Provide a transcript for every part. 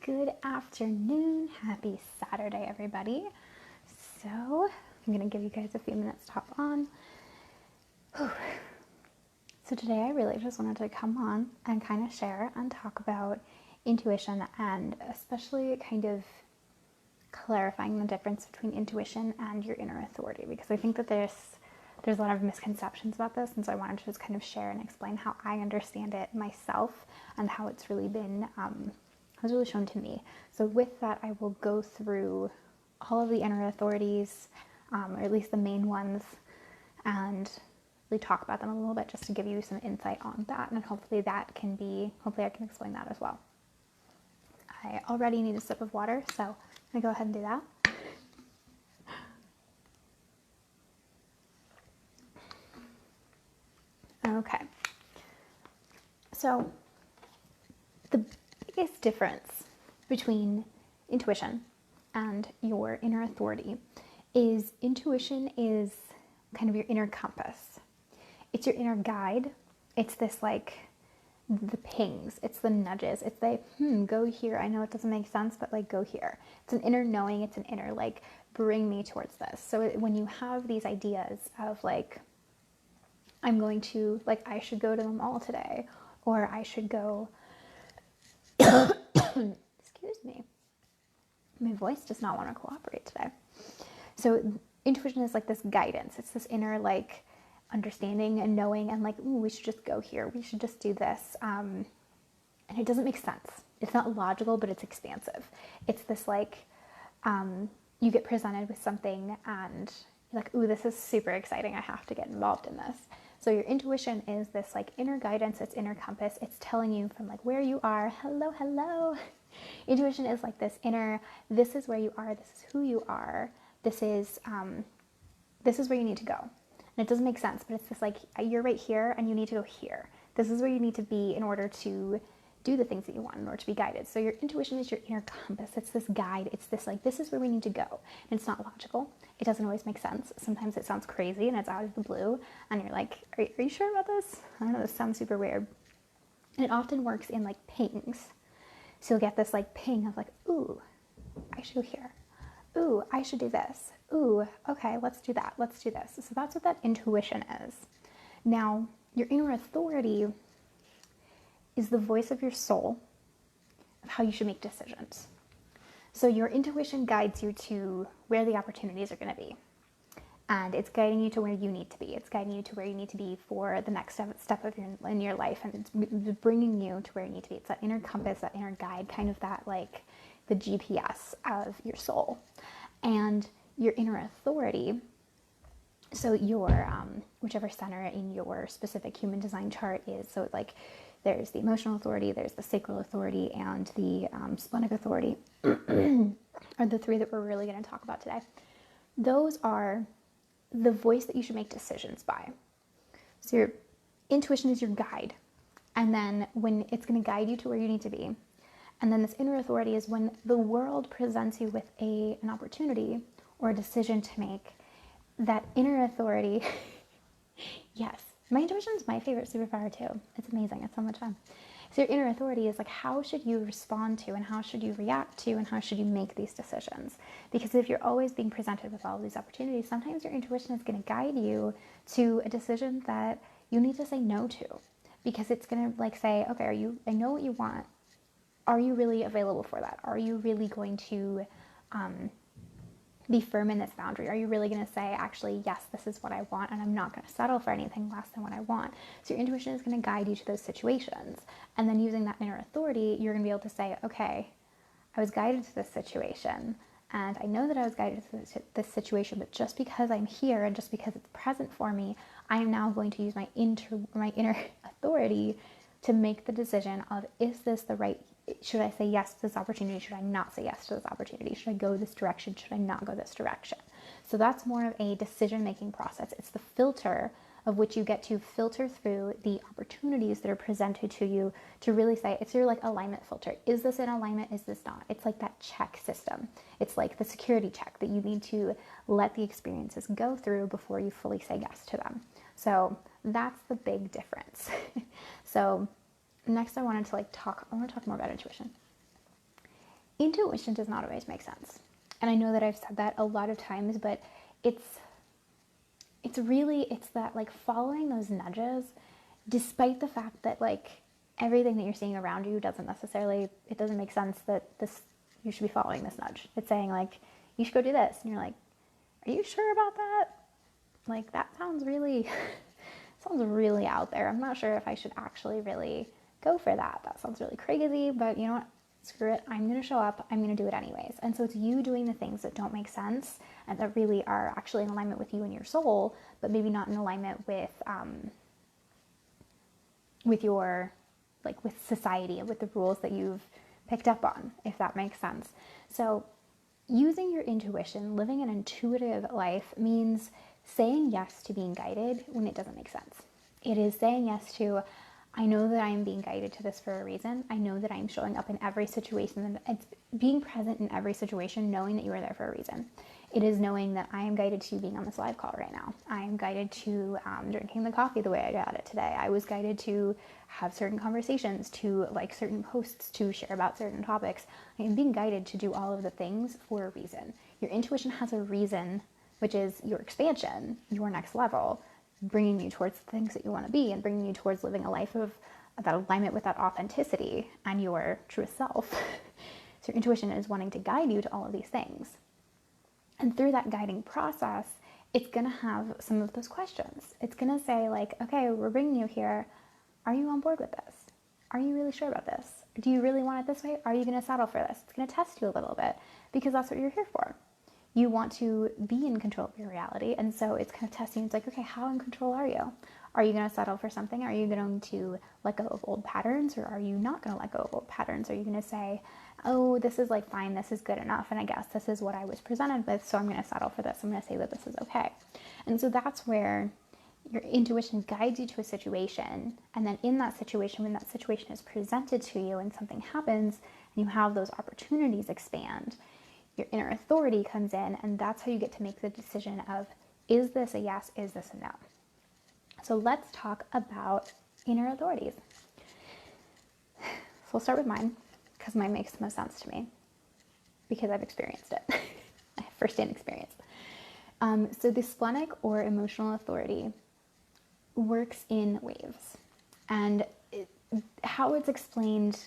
Good afternoon. Happy Saturday, everybody. So, I'm going to give you guys a few minutes to hop on. Whew. So, today I really just wanted to come on and kind of share and talk about intuition and especially kind of clarifying the difference between intuition and your inner authority, because I think that there's a lot of misconceptions about this, and so I wanted to just kind of share and explain how I understand it myself and how it's really been was really shown to me. So with that, I will go through all of the inner authorities, or at least the main ones, and really talk about them a little bit just to give you some insight on that, and hopefully I can explain that as well. I already need a sip of water, so I'm gonna go ahead and do that. Okay, so the biggest difference between intuition and your inner authority is intuition is kind of your inner compass. It's your inner guide. It's this like the pings, it's the nudges, it's the go here. I know it doesn't make sense, but like go here. It's an inner knowing, it's an inner like bring me towards this. So when you have these ideas of like I'm going to, like, I should go to the mall today, or I should go, excuse me, my voice does not want to cooperate today. So intuition is like this guidance. It's this inner, like, understanding and knowing and like, ooh, we should just go here. We should just do this. And it doesn't make sense. It's not logical, but it's expansive. It's this, like, you get presented with something and you're like, ooh, this is super exciting. I have to get involved in this. So your intuition is this like inner guidance, it's inner compass. It's telling you from like where you are. Hello. Intuition is like this inner, this is where you are. This is who you are. This is where you need to go. And it doesn't make sense, but it's this like, you're right here and you need to go here. This is where you need to be in order to do the things that you want, in order to be guided. So your intuition is your inner compass. It's this guide. It's this like, this is where we need to go. And it's not logical. It doesn't always make sense. Sometimes it sounds crazy and it's out of the blue. And you're like, are you sure about this? I don't know, this sounds super weird. And it often works in like pings. So you'll get this like ping of like, ooh, I should go here. Ooh, I should do this. Ooh, okay, let's do that. Let's do this. So that's what that intuition is. Now, your inner authority is the voice of your soul of how you should make decisions. So your intuition guides you to where the opportunities are going to be. And it's guiding you to where you need to be. It's guiding you to where you need to be for the next step of in your life. And it's bringing you to where you need to be. It's that inner compass, that inner guide, kind of that like the GPS of your soul. And your inner authority, so your whichever center in your specific human design chart is, so like there's the emotional authority, there's the sacral authority, and the splenic authority are the three that we're really going to talk about today. Those are the voice that you should make decisions by. So your intuition is your guide, and then when it's going to guide you to where you need to be. And then this inner authority is when the world presents you with an opportunity or a decision to make. That inner authority, yes, my intuition is my favorite superpower too. It's amazing. It's so much fun. So your inner authority is like, how should you respond to and how should you react to and how should you make these decisions? Because if you're always being presented with all of these opportunities, sometimes your intuition is going to guide you to a decision that you need to say no to, because it's going to like say, okay, I know what you want. Are you really available for that? Are you really going to be firm in this boundary? Are you really going to say, actually, yes, this is what I want, and I'm not going to settle for anything less than what I want? So your intuition is going to guide you to those situations. And then using that inner authority, you're going to be able to say, okay, I was guided to this situation, and I know that I was guided to this situation, but just because I'm here and just because it's present for me, I am now going to use my inner authority to make the decision of, is this the right, should I say yes to this opportunity? Should I not say yes to this opportunity? Should I go this direction? Should I not go this direction? So that's more of a decision-making process. It's the filter of which you get to filter through the opportunities that are presented to you to really say, it's your like alignment filter. Is this in alignment? Is this not? It's like that check system. It's like the security check that you need to let the experiences go through before you fully say yes to them. So that's the big difference. So next I want to talk more about intuition. intuition does not always make sense. And I know that I've said that a lot of times, but it's that like following those nudges, despite the fact that like everything that you're seeing around you doesn't make sense that you should be following this nudge. It's saying like, you should go do this. And you're like, are you sure about that? Like, that sounds really out there. I'm not sure if I should actually really go for that. That sounds really crazy, but you know what? Screw it. I'm going to show up. I'm going to do it anyways. And so it's you doing the things that don't make sense and that really are actually in alignment with you and your soul, but maybe not in alignment with your, like with society and with the rules that you've picked up on, if that makes sense. So using your intuition, living an intuitive life means saying yes to being guided when it doesn't make sense. It is saying yes to, I know that I am being guided to this for a reason. I know that I'm showing up in every situation, and it's being present in every situation, knowing that you are there for a reason. It is knowing that I am guided to being on this live call right now. I am guided to drinking the coffee the way I got it today. I was guided to have certain conversations, to like certain posts, to share about certain topics. I am being guided to do all of the things for a reason. Your intuition has a reason, which is your expansion, your next level, bringing you towards the things that you want to be and bringing you towards living a life of that alignment with that authenticity and your truest self. So your intuition is wanting to guide you to all of these things. And through that guiding process, it's going to have some of those questions. It's going to say like, okay, we're bringing you here. Are you on board with this? Are you really sure about this? Do you really want it this way? Are you going to settle for this? It's going to test you a little bit because that's what you're here for. You want to be in control of your reality. And so it's kind of testing. It's like, okay, how in control are you? Are you going to settle for something? Are you going to let go of old patterns, or are you not going to let go of old patterns? Are you going to say, oh, this is like fine, this is good enough, and I guess this is what I was presented with, so I'm going to settle for this. I'm going to say that this is okay. And so that's where your intuition guides you to a situation, and then in that situation, when that situation is presented to you and something happens and you have those opportunities expand, your inner authority comes in, and that's how you get to make the decision of, is this a yes, is this a no? So let's talk about inner authorities. So we'll start with mine, because mine makes the most sense to me, because I've experienced it. I have first-hand experience. So the splenic or emotional authority works in waves. And how it's explained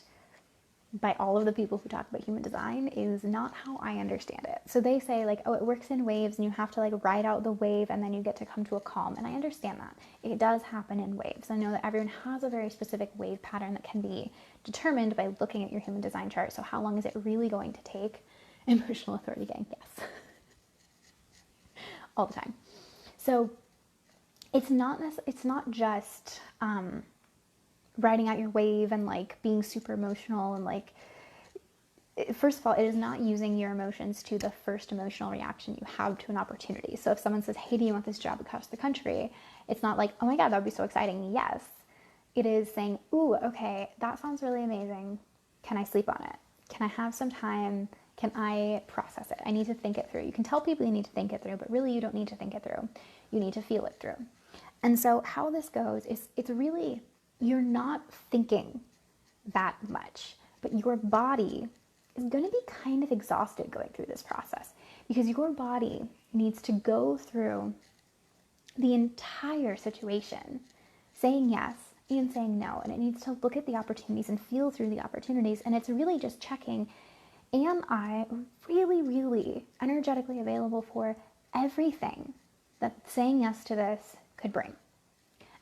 by all of the people who talk about human design is not how I understand it. So they say like, oh, it works in waves and you have to like ride out the wave and then you get to come to a calm. And I understand that. It does happen in waves. I know that everyone has a very specific wave pattern that can be determined by looking at your human design chart. So how long is it really going to take? Emotional authority gang, yes. All the time. So it's not just riding out your wave and like being super emotional and like, first of all, it is not using your emotions to the first emotional reaction you have to an opportunity. So if someone says, hey, do you want this job across the country? It's not like, oh my God, that would be so exciting. Yes. It is saying, ooh, okay, that sounds really amazing. Can I sleep on it? Can I have some time? Can I process it? I need to think it through. You can tell people you need to think it through, but really you don't need to think it through. You need to feel it through. And so how this goes is it's really, you're not thinking that much, but your body is going to be kind of exhausted going through this process because your body needs to go through the entire situation, saying yes and saying no, and it needs to look at the opportunities and feel through the opportunities. And it's really just checking, am I really, really energetically available for everything that saying yes to this could bring?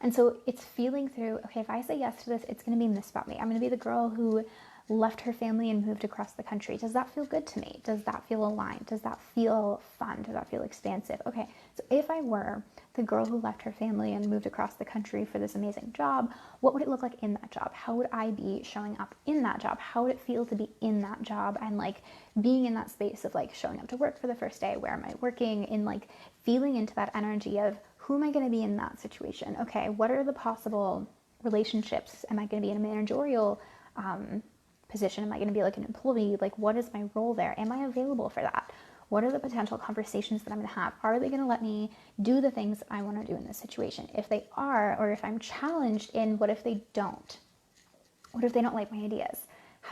And so it's feeling through, okay, if I say yes to this, it's going to be this about me. I'm going to be the girl who left her family and moved across the country. Does that feel good to me? Does that feel aligned? Does that feel fun? Does that feel expansive? Okay, so if I were the girl who left her family and moved across the country for this amazing job, what would it look like in that job? How would I be showing up in that job? How would it feel to be in that job and like being in that space of like showing up to work for the first day? Where am I working? In like feeling into that energy of who am I going to be in that situation? Okay, what are the possible relationships? Am I going to be in a managerial position? Am I going to be like an employee? Like, what is my role there? Am I available for that? What are the potential conversations that I'm going to have? Are they going to let me do the things I want to do in this situation? If they are, or if I'm challenged in, what if they don't? What if they don't like my ideas?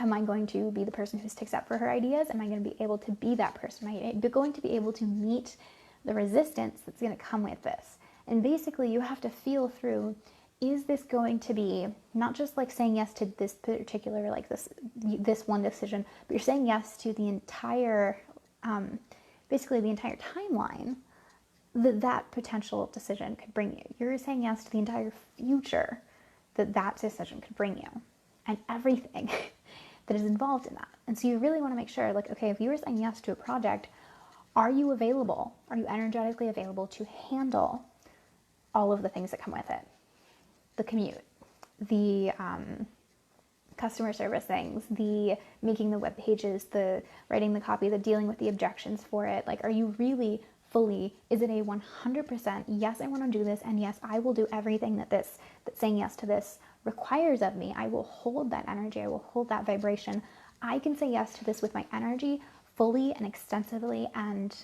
Am I going to be the person who sticks up for her ideas? Am I going to be able to be that person? Am I going to be able to meet the resistance that's going to come with this? And basically you have to feel through, is this going to be not just like saying yes to this particular, like this one decision, but you're saying yes to the entire, basically the entire timeline that potential decision could bring you. You're saying yes to the entire future that decision could bring you, and everything that is involved in that. And so you really want to make sure, like, okay, if you were saying yes to a project, are you available? Are you energetically available to handle all of the things that come with it? The commute, the customer service things, the making the web pages, the writing the copy, the dealing with the objections for it. Like, are you really fully, is it a 100% yes, I want to do this, and yes, I will do everything that saying yes to this requires of me. I will hold that energy, I will hold that vibration. I can say yes to this with my energy fully and extensively, and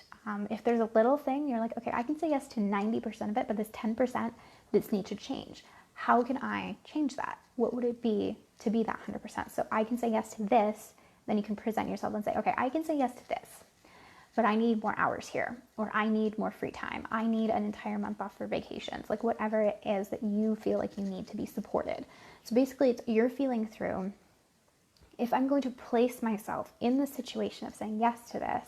if there's a little thing, you're like, okay, I can say yes to 90% of it, but this 10%, this needs to change. How can I change that? What would it be to be that 100%? So I can say yes to this, then you can present yourself and say, okay, I can say yes to this, but I need more hours here, or I need more free time. I need an entire month off for vacations, like whatever it is that you feel like you need to be supported. So basically you're feeling through, if I'm going to place myself in the situation of saying yes to this,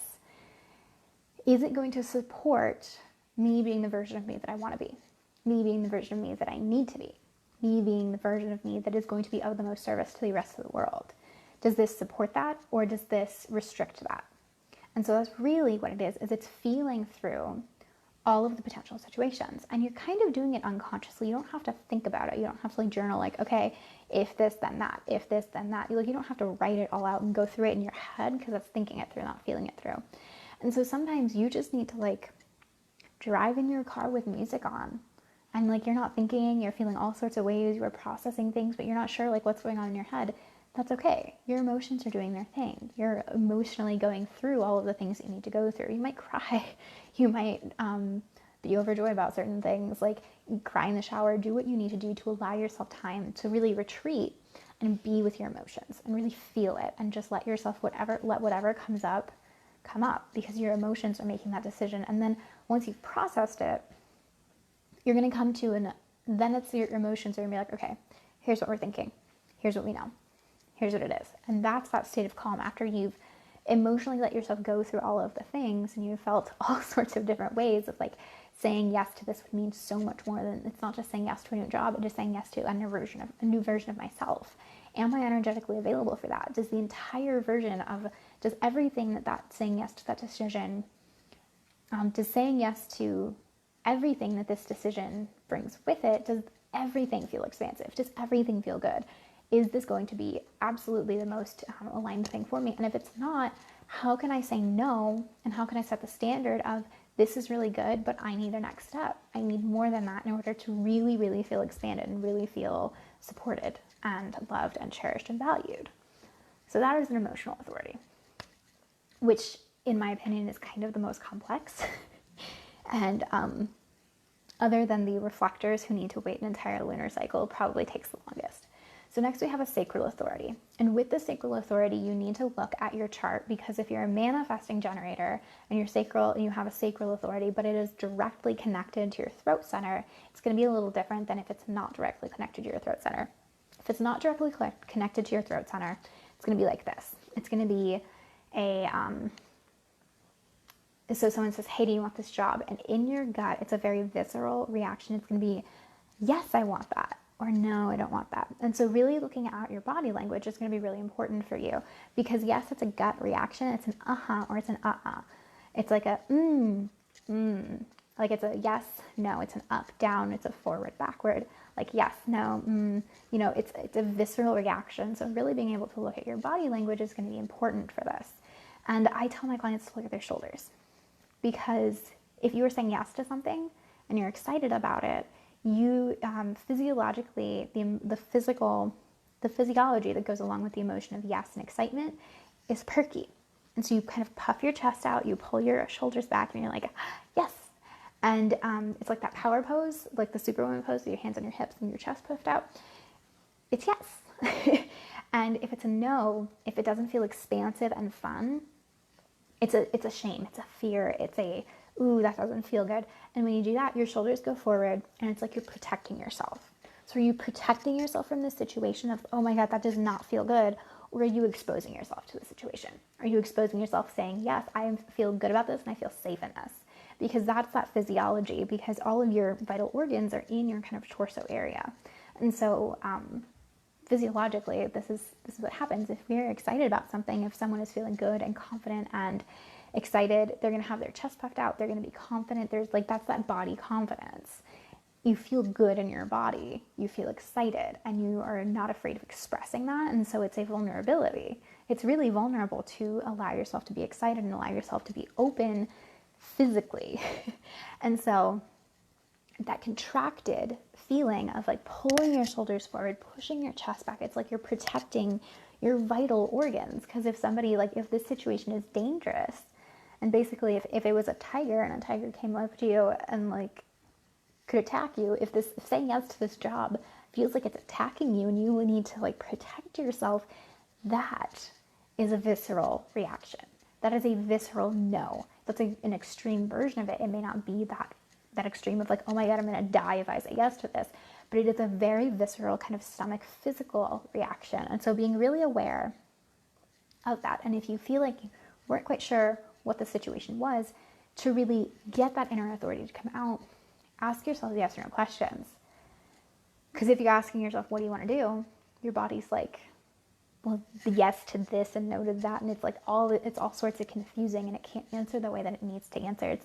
is it going to support me being the version of me that I want to be? Me being the version of me that I need to be? Me being the version of me that is going to be of the most service to the rest of the world? Does this support that, or does this restrict that? And so that's really what it is it's feeling through all of the potential situations. And you're kind of doing it unconsciously. You don't have to think about it. You don't have to like journal like, okay, if this, then that, if this, then that. You don't have to write it all out and go through it in your head, because that's thinking it through, not feeling it through. And so sometimes you just need to like drive in your car with music on, and like you're not thinking, you're feeling all sorts of ways, you're processing things, but you're not sure like what's going on in your head. That's okay. Your emotions are doing their thing. You're emotionally going through all of the things that you need to go through. You might cry. You might be overjoyed about certain things, like cry in the shower. Do what you need to do to allow yourself time to really retreat and be with your emotions and really feel it, and just let yourself let whatever comes up come up, because your emotions are making that decision. And then once you've processed it, you're going to come to then it's your emotions are going to be like, okay, here's what we're thinking. Here's what we know. Here's what it is. And that's that state of calm after you've emotionally let yourself go through all of the things, and you've felt all sorts of different ways of like saying yes to this would mean so much more than, it's not just saying yes to a new job, but just saying yes to a new version of myself. Am I energetically available for that? Does the entire version of, does everything that saying yes to that decision, does saying yes to everything that this decision brings with it, does everything feel expansive? Does everything feel good? Is this going to be absolutely the most aligned thing for me? And if it's not, how can I say no? And how can I set the standard of, this is really good, but I need a next step. I need more than that in order to really, really feel expanded and really feel supported and loved and cherished and valued. So that is an emotional authority, which in my opinion is kind of the most complex. And other than the reflectors who need to wait an entire lunar cycle, probably takes the longest. So next we have a sacral authority. And with the sacral authority, you need to look at your chart, because if you're a manifesting generator and you're sacral and you have a sacral authority, but it is directly connected to your throat center, it's going to be a little different than if it's not directly connected to your throat center. If it's not directly connected to your throat center, it's going to be like this. It's going to be a, so someone says, hey, do you want this job? And in your gut, it's a very visceral reaction. It's going to be, yes, I want that. Or no, I don't want that. And so really looking at your body language is going to be really important for you, because yes, it's a gut reaction. It's an uh-huh or it's an uh-uh. It's like a like it's a yes, no, it's an up, down, it's a forward, backward, like yes, no, it's a visceral reaction. So really being able to look at your body language is going to be important for this. And I tell my clients to look at their shoulders, because if you are saying yes to something and you're excited about it, you physiologically, the physiology that goes along with the emotion of yes and excitement is perky. And so you kind of puff your chest out, you pull your shoulders back, and you're like, yes. And it's like that power pose, like the Superwoman pose with your hands on your hips and your chest puffed out. It's yes. And if it's a no, if it doesn't feel expansive and fun, it's a shame, it's a fear, it's a, ooh, that doesn't feel good. And when you do that, your shoulders go forward and it's like you're protecting yourself. So are you protecting yourself from this situation of, oh my God, that does not feel good? Or are you exposing yourself to the situation? Are you exposing yourself saying, yes, I feel good about this and I feel safe in this? Because that's that physiology, because all of your vital organs are in your kind of torso area. And so physiologically, this is what happens. If we're excited about something, if someone is feeling good and confident and excited, they're going to have their chest puffed out. They're going to be confident. There's like, that's that body confidence. You feel good in your body. You feel excited and you are not afraid of expressing that. And so it's a vulnerability. It's really vulnerable to allow yourself to be excited and allow yourself to be open physically. And so that contracted feeling of like pulling your shoulders forward, pushing your chest back, it's like you're protecting your vital organs. Because if somebody, like if this situation is dangerous, and basically if it was a tiger and a tiger came up to you and like could attack you, if saying yes to this job feels like it's attacking you and you will need to like protect yourself, that is a visceral reaction. That is a visceral no. That's an extreme version of it. It may not be that extreme of like, oh my God, I'm going to die if I say yes to this. But it is a very visceral kind of stomach physical reaction. And so being really aware of that. And if you feel like you weren't quite sure what the situation was, to really get that inner authority to come out, ask yourself yes or no questions. Because if you're asking yourself, what do you want to do? Your body's like, well, yes to this and no to that. And it's like it's all sorts of confusing and it can't answer the way that it needs to answer.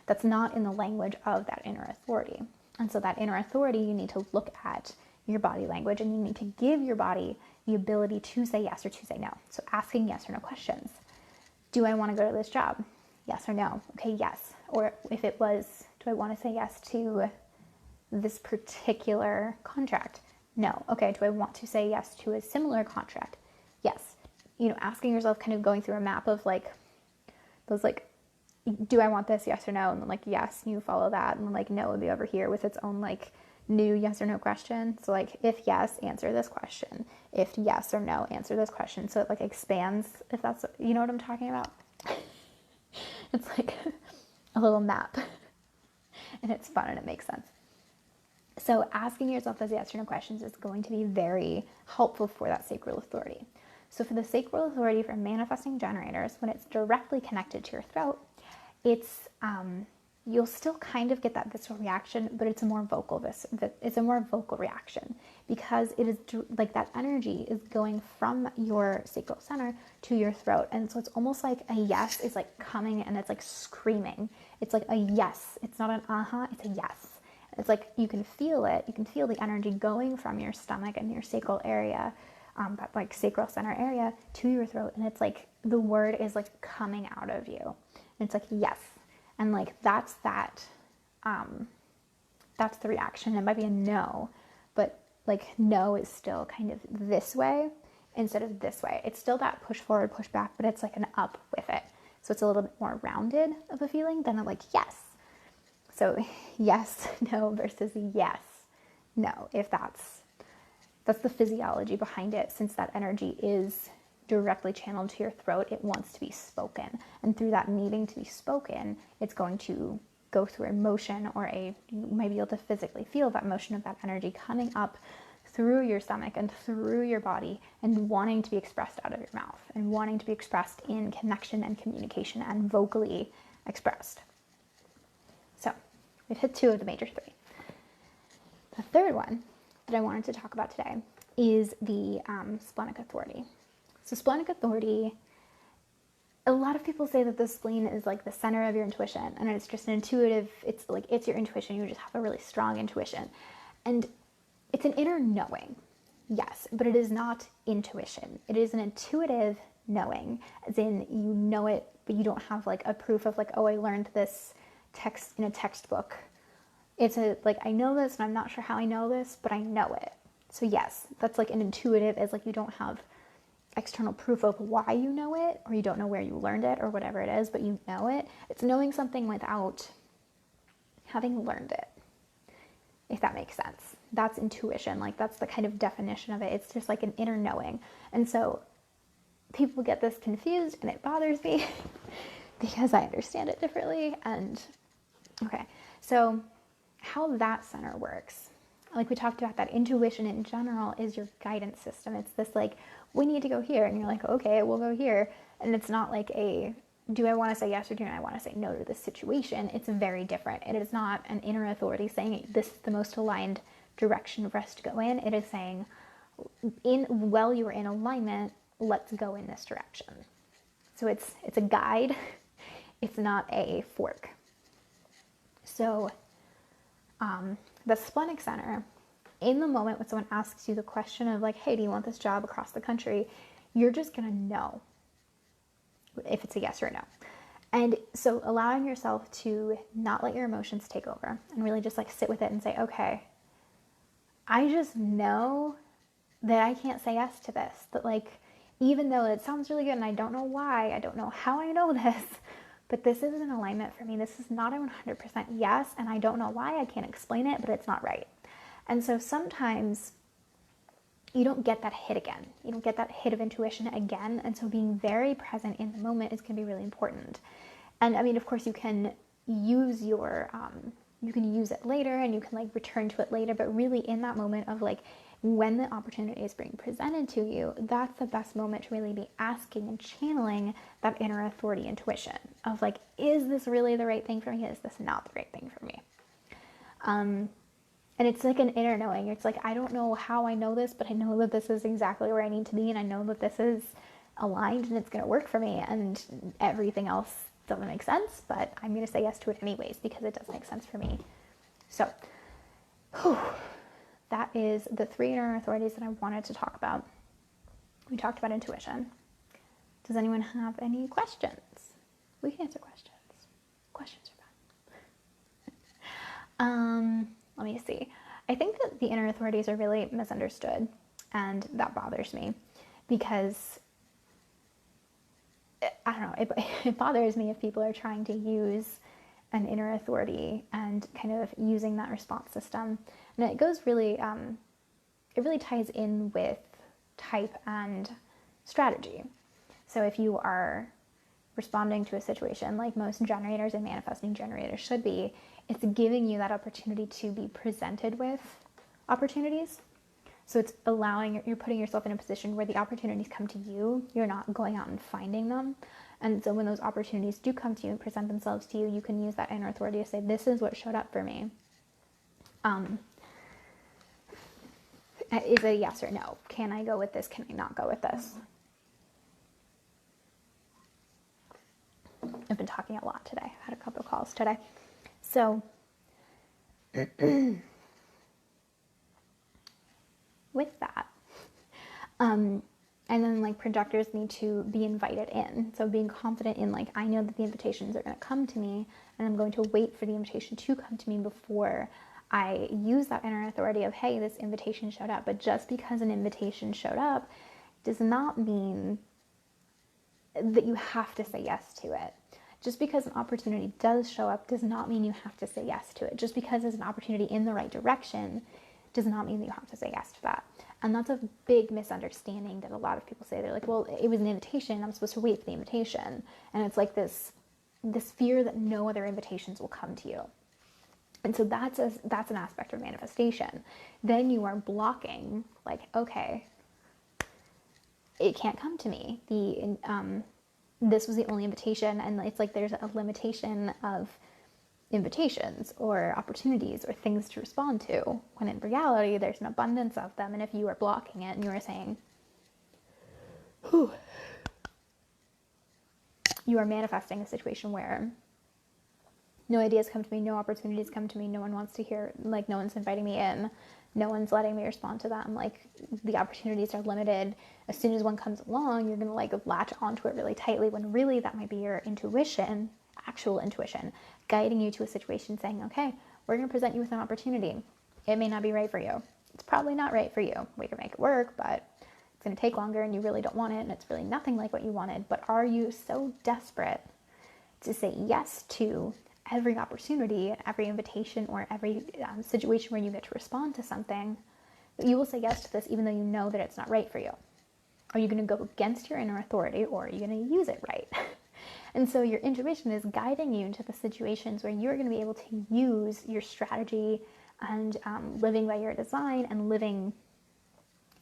That's not in the language of that inner authority. And so that inner authority, you need to look at your body language and you need to give your body the ability to say yes or to say no. So asking yes or no questions. Do I want to go to this job? Yes or no? Okay, yes. Or if it was, do I want to say yes to this particular contract? No. Okay, do I want to say yes to a similar contract? Yes. Asking yourself, kind of going through a map of like those like, do I want this? Yes or no? And then like, yes, you follow that. And then like, no would be over here with its own like new yes or no question. So like, if yes, answer this question. If yes or no, answer this question. So it like expands, if that's, you know what I'm talking about? It's like a little map and it's fun and it makes sense. So asking yourself those yes or no questions is going to be very helpful for that sacral authority. So for the sacral authority for manifesting generators, when it's directly connected to your throat, it's you'll still kind of get that visceral reaction, but it's a more vocal reaction because it is like that energy is going from your sacral center to your throat. And so it's almost like a yes is like coming and it's like screaming. It's like a yes. It's not an uh-huh, it's a yes. It's like you can feel it. You can feel the energy going from your stomach and your sacral area, that like sacral center area to your throat. And it's like the word is like coming out of you. And it's like, yes. And like, that's the reaction. It might be a no, but like no is still kind of this way instead of this way. It's still that push forward, push back, but it's like an up with it. So it's a little bit more rounded of a feeling than a like, yes. So yes, no versus yes, no, if that's the physiology behind it. Since that energy is directly channeled to your throat, it wants to be spoken. And through that needing to be spoken, it's going to go through a motion you might be able to physically feel that motion of that energy coming up through your stomach and through your body and wanting to be expressed out of your mouth and wanting to be expressed in connection and communication and vocally expressed. So we've hit 2 of the major 3. The third one that I wanted to talk about today is the splenic authority. So splenic authority, a lot of people say that the spleen is like the center of your intuition and it's just an intuitive, it's your intuition. You just have a really strong intuition. And it's an inner knowing, yes, but it is not intuition. It is an intuitive knowing, as in you know it, but you don't have like a proof of like, oh, I learned this text in a textbook. It's I know this and I'm not sure how I know this, but I know it. So yes, that's like an intuitive, is like you don't have external proof of why you know it, or you don't know where you learned it or whatever it is, but you know it. It's knowing something without having learned it, if that makes sense. That's intuition. Like that's the kind of definition of it. It's just like an inner knowing. And so people get this confused and it bothers me because I understand it differently. And okay, so how that center works, like we talked about, that intuition in general is your guidance system. It's this like, we need to go here. And you're like, okay, we'll go here. And it's not like a, do I want to say yes or do I want to say no to this situation? It's very different. It is not an inner authority saying this is the most aligned direction for us to go in. It is saying, while you are in alignment, let's go in this direction. So it's a guide. It's not a fork. So the splenic center, in the moment when someone asks you the question of like, hey, do you want this job across the country? You're just going to know if it's a yes or a no. And so allowing yourself to not let your emotions take over and really just like sit with it and say, okay, I just know that I can't say yes to this. That like, even though it sounds really good and I don't know why, I don't know how I know this, but this is an alignment for me. This is not a 100% yes, and I don't know why. I can't explain it, but it's not right. And so sometimes you don't get that hit again. You don't get that hit of intuition again. And so being very present in the moment is going to be really important. And I mean, of course, you can use your, you can use it later and you can like return to it later. But really in that moment of like, when the opportunity is being presented to you, that's the best moment to really be asking and channeling that inner authority intuition of like, is this really the right thing for me? Is this not the right thing for me? And it's like an inner knowing. It's like, I don't know how I know this, but I know that this is exactly where I need to be. And I know that this is aligned and it's going to work for me. And everything else doesn't make sense, but I'm going to say yes to it anyways because it does make sense for me. So, that is the 3 inner authorities that I wanted to talk about. We talked about intuition. Does anyone have any questions? We can answer questions. Questions are fun. Let me see. I think that the inner authorities are really misunderstood, and that bothers me because I don't know, it bothers me if people are trying to use an inner authority and kind of using that response system. And it goes really, it really ties in with type and strategy. So if you are responding to a situation like most generators and manifesting generators should be, it's giving you that opportunity to be presented with opportunities. So it's allowing, you're putting yourself in a position where the opportunities come to you. You're not going out and finding them. And so when those opportunities do come to you and present themselves to you, you can use that inner authority to say, this is what showed up for me. Is it a yes or no? Can I go with this? Can I not go with this? I've been talking a lot today. I've had a couple of calls today. So with that, and then like projectors need to be invited in. So being confident in like, I know that the invitations are going to come to me and I'm going to wait for the invitation to come to me before I use that inner authority of, hey, this invitation showed up. But just because an invitation showed up does not mean that you have to say yes to it. Just because an opportunity does show up does not mean you have to say yes to it. Just because there's an opportunity in the right direction does not mean that you have to say yes to that. And that's a big misunderstanding that a lot of people say. They're like, well, it was an invitation. I'm supposed to wait for the invitation. And it's like this fear that no other invitations will come to you. And so that's an aspect of manifestation. Then you are blocking, like, okay, it can't come to me. This was the only invitation. And it's like there's a limitation of invitations or opportunities or things to respond to, when in reality there's an abundance of them. And if you are blocking it and you are saying, you are manifesting a situation where no ideas come to me, no opportunities come to me, no one wants to hear, like no one's inviting me in, no one's letting me respond to them, like the opportunities are limited. As soon as one comes along, you're gonna like latch onto it really tightly, when really that might be your intuition, actual intuition, guiding you to a situation saying, okay, we're going to present you with an opportunity. It may not be right for you. It's probably not right for you. We can make it work, but it's going to take longer and you really don't want it. And it's really nothing like what you wanted. But are you so desperate to say yes to every opportunity, every invitation, or every situation where you get to respond to something, that you will say yes to this even though you know that it's not right for you. Are you going to go against your inner authority, or are you going to use it right? And so your intuition is guiding you into the situations where you're going to be able to use your strategy and living by your design and living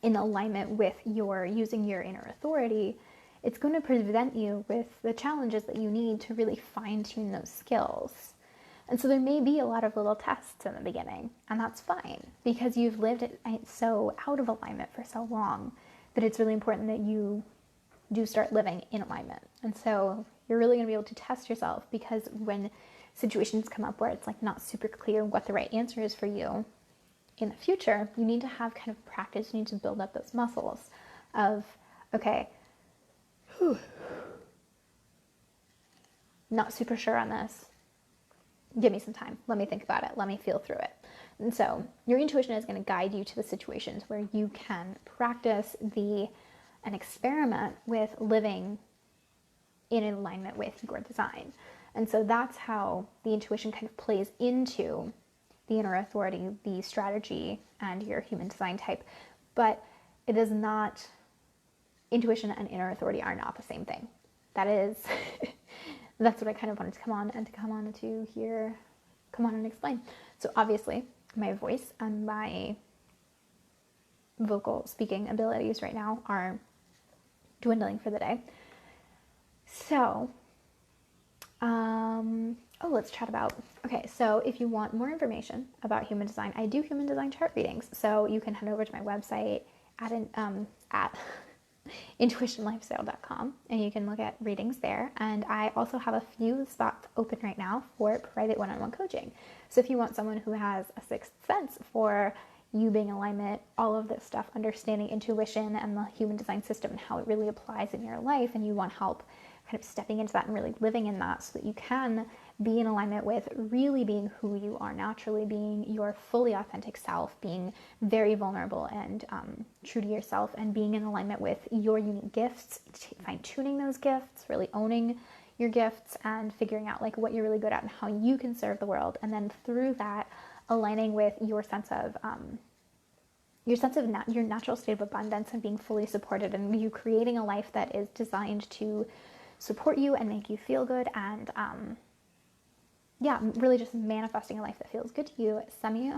in alignment with your using your inner authority. It's going to present you with the challenges that you need to really fine-tune those skills. And so there may be a lot of little tests in the beginning, and that's fine because you've lived it so out of alignment for so long that it's really important that you do start living in alignment. And so you're really going to be able to test yourself, because when situations come up where it's like not super clear what the right answer is for you in the future, you need to have kind of practice. You need to build up those muscles of, okay, not super sure on this. Give me some time. Let me think about it. Let me feel through it. And so your intuition is going to guide you to the situations where you can practice and experiment with living in alignment with your design. And so that's how the intuition kind of plays into the inner authority, the strategy, and your human design type. But it is not, intuition and inner authority are not the same thing. That is, that's what I kind of wanted to come on and explain. So obviously, my voice and my vocal speaking abilities right now are dwindling for the day. So, let's chat about, okay, so if you want more information about human design, I do human design chart readings. So you can head over to my website at intuitionlifestyle.com and you can look at readings there. And I also have a few spots open right now for private one-on-one coaching. So if you want someone who has a sixth sense for you being in alignment, all of this stuff, understanding intuition and the human design system and how it really applies in your life, and you want help kind of stepping into that and really living in that so that you can be in alignment with really being who you are naturally, being your fully authentic self, being very vulnerable and true to yourself, and being in alignment with your unique gifts, fine-tuning those gifts, really owning your gifts and figuring out like what you're really good at and how you can serve the world. And then through that, aligning with your sense of your natural state of abundance and being fully supported, and you creating a life that is designed to support you and make you feel good, and really just manifesting a life that feels good to you. Send me a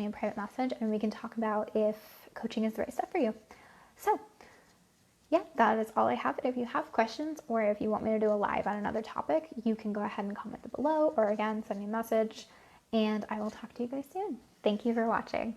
private message, and we can talk about if coaching is the right step for you. So yeah, that is all I have. If you have questions, or if you want me to do a live on another topic, you can go ahead and comment below, or again, send me a message, and I will talk to you guys soon. Thank you for watching.